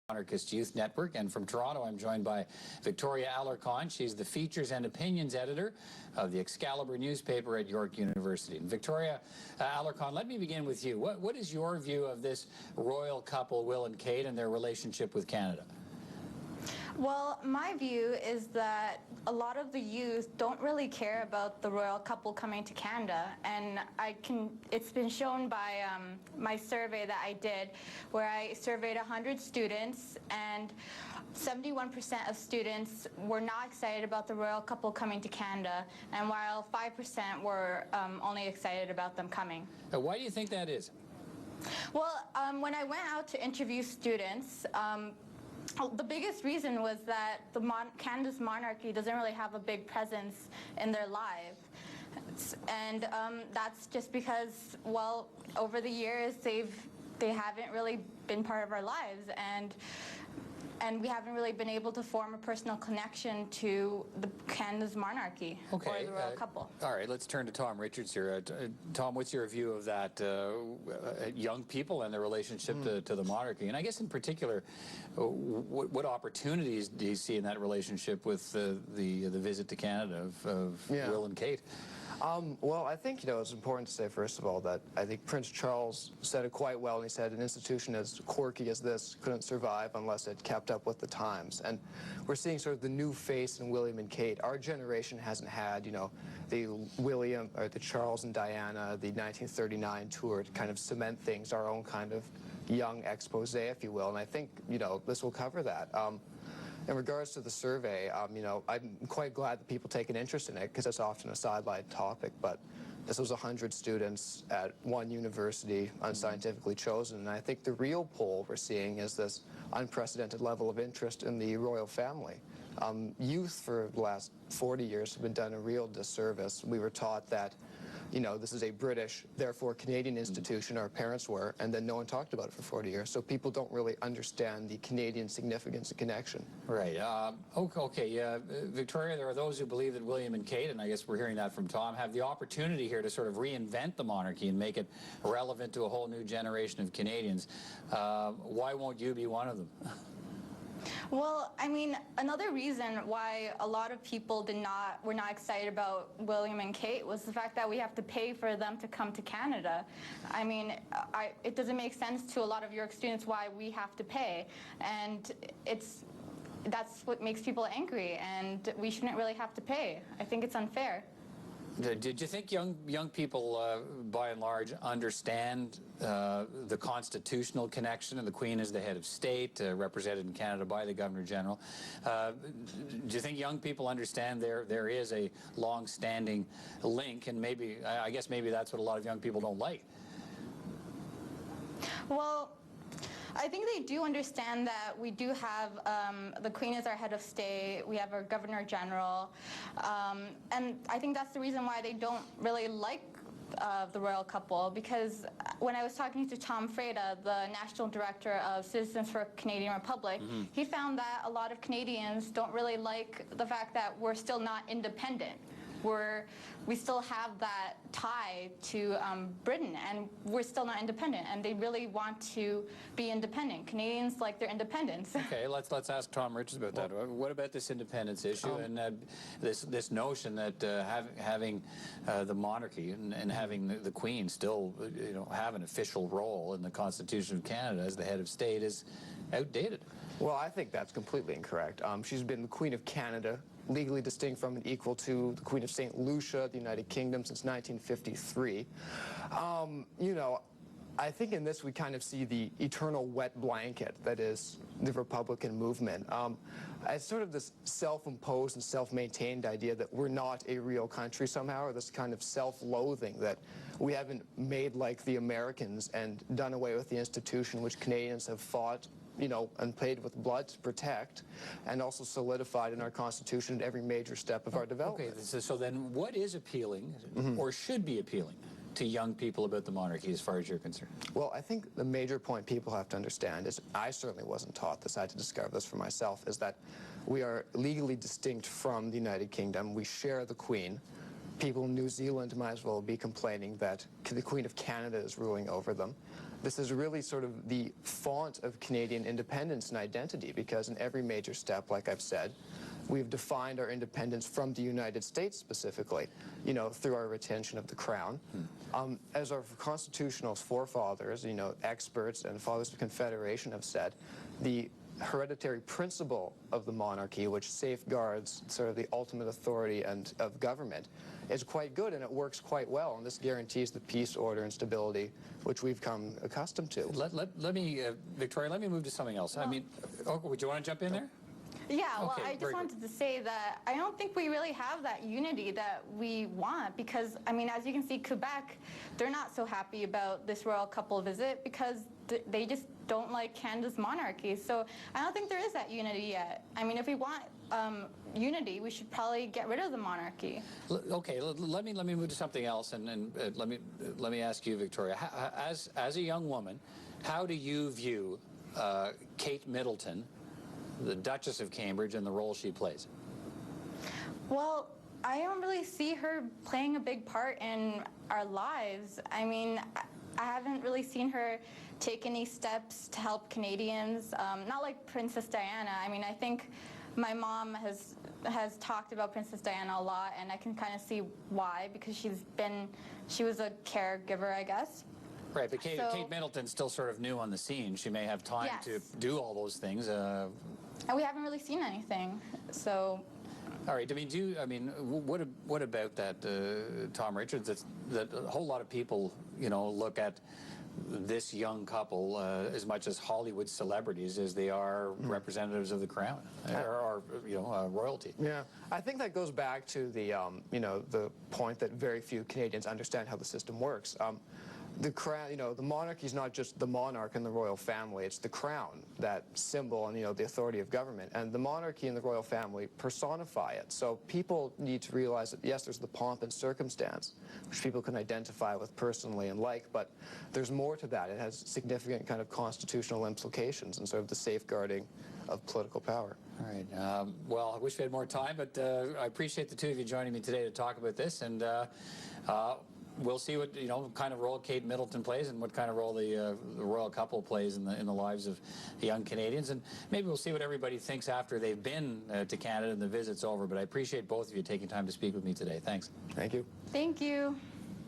Monarchist Youth Network, and from Toronto I'm joined by Victoria Alarcon. She's the Features and Opinions Editor of the Excalibur newspaper at York University. And Victoria Alarcon, let me begin with you. What is your view of this royal couple, Will and Kate, and their relationship with Canada? Well, my view is that a lot of the youth don't really care about the royal couple coming to Canada, and it's been shown by my survey that I did, where I surveyed 100 students, and 71% of students were not excited about the royal couple coming to Canada, and while 5% were only excited about them coming. Why do you think that is? Well, when I went out to interview students, the biggest reason was that Canada's monarchy doesn't really have a big presence in their lives, and that's just because, well, over the years they haven't really been part of our lives, and we haven't really been able to form a personal connection to Canada's monarchy or the royal couple. All right, let's turn to Tom Richards here. Tom, what's your view of that, young people and their relationship to the monarchy? And I guess in particular, what opportunities do you see in that relationship with the visit to Canada of Will and Kate? Well, I think, it's important to say, first of all, that I think Prince Charles said it quite well, and he said an institution as quirky as this couldn't survive unless it kept up with the times. And we're seeing sort of the new face in William and Kate. Our generation hasn't had, the Charles and Diana, the 1939 tour to kind of cement things, our own kind of young expose, if you will. And I think, this will cover that. In regards to the survey, I'm quite glad that people take an interest in it, because it's often a sidelined topic, but this was 100 students at one university, unscientifically chosen, and I think the real poll we're seeing is this unprecedented level of interest in the royal family. Youth for the last 40 years have been done a real disservice. We were taught that this is a British, therefore Canadian institution, our parents were, and then no one talked about it for 40 years. So people don't really understand the Canadian significance and connection. Right. Okay. Victoria, there are those who believe that William and Kate, and I guess we're hearing that from Tom, have the opportunity here to sort of reinvent the monarchy and make it relevant to a whole new generation of Canadians. Why won't you be one of them? Well, I mean, another reason why a lot of people were not excited about William and Kate was the fact that we have to pay for them to come to Canada. I mean, it doesn't make sense to a lot of York students why we have to pay, and that's what makes people angry, and we shouldn't really have to pay. I think it's unfair. Did you think young people, by and large, understand the constitutional connection, and the Queen is the head of state, represented in Canada by the Governor-General? Do you think young people understand there is a long-standing link, and I guess maybe that's what a lot of young people don't like? Well, I think they do understand that we do have the Queen as our head of state, we have our Governor-General, and I think that's the reason why they don't really like the royal couple, because when I was talking to Tom Freda, the National Director of Citizens for Canadian Republic, he found that a lot of Canadians don't really like the fact that we're still not independent. We still have that tie to Britain, and we're still not independent, and they really want to be independent. Canadians like their independence. Okay, let's ask Tom Richards about that. What about this independence issue and this notion that having the monarchy and having the Queen still have an official role in the Constitution of Canada as the head of state is outdated? Well, I think that's completely incorrect. She's been the Queen of Canada, legally distinct from and equal to the Queen of St. Lucia, the United Kingdom, since 1953. I think in this we kind of see the eternal wet blanket that is the Republican movement. It's sort of this self-imposed and self-maintained idea that we're not a real country somehow, or this kind of self-loathing that we haven't made like the Americans and done away with the institution which Canadians have fought and paid with blood to protect, and also solidified in our Constitution at every major step of our development. Okay, so then what is appealing, or should be appealing, to young people about the monarchy as far as you're concerned? Well, I think the major point people have to understand is, I certainly wasn't taught this, I had to discover this for myself, is that we are legally distinct from the United Kingdom. We share the Queen. People in New Zealand might as well be complaining that the Queen of Canada is ruling over them. this is really sort of the font of Canadian independence and identity, because in every major step, like I've said, we've defined our independence from the United States specifically, you know, through our retention of the Crown. As our constitutional forefathers, you know, experts and fathers of Confederation have said, the hereditary principle of the monarchy, which safeguards sort of the ultimate authority of government, is quite good, and it works quite well, and this guarantees the peace, order, and stability which we've come accustomed to. Let me, Victoria, let me move to something else. I mean, would you want to jump in there? Yeah, well, Okay, I just very good. wanted to say that I don't think we really have that unity that we want, because, I mean, as you can see, Quebec, they're not so happy about this royal couple visit because they just don't like Canada's monarchy. So I don't think there is that unity yet. I mean, if we want unity, we should probably get rid of the monarchy. Okay, let me move to something else, and let me ask you, Victoria, as a young woman, how do you view Kate Middleton, the Duchess of Cambridge, and the role she plays? Well, I don't really see her playing a big part in our lives. I mean, I haven't really seen her take any steps to help Canadians, not like Princess Diana. I mean, I think my mom has talked about Princess Diana a lot, and I can kind of see why, because she was a caregiver, I guess. Right, but Kate Middleton's still sort of new on the scene. She may have time to do all those things. And we haven't really seen anything, so. All right. I mean, what about that, Tom Richards? That a whole lot of people, you know, look at this young couple as much as Hollywood celebrities as they are representatives of the crown or you know, royalty. Yeah, I think that goes back to the you know, the point that very few Canadians understand how the system works. The crown, you know, the monarchy is not just the monarch and the royal family. It's the crown, that symbol and, you know, the authority of government. And the monarchy and the royal family personify it. So people need to realize that, yes, there's the pomp and circumstance, which people can identify with personally and like, but there's more to that. It has significant kind of constitutional implications and sort of the safeguarding of political power. All right. Well, I wish we had more time, but I appreciate the two of you joining me today to talk about this. And we'll see what, you know, kind of role Kate Middleton plays and what kind of role the royal couple plays in the lives of the young Canadians, and maybe we'll see what everybody thinks after they've been to Canada and the visit's over. But I appreciate both of you taking time to speak with me today. Thanks. Thank you. Thank you.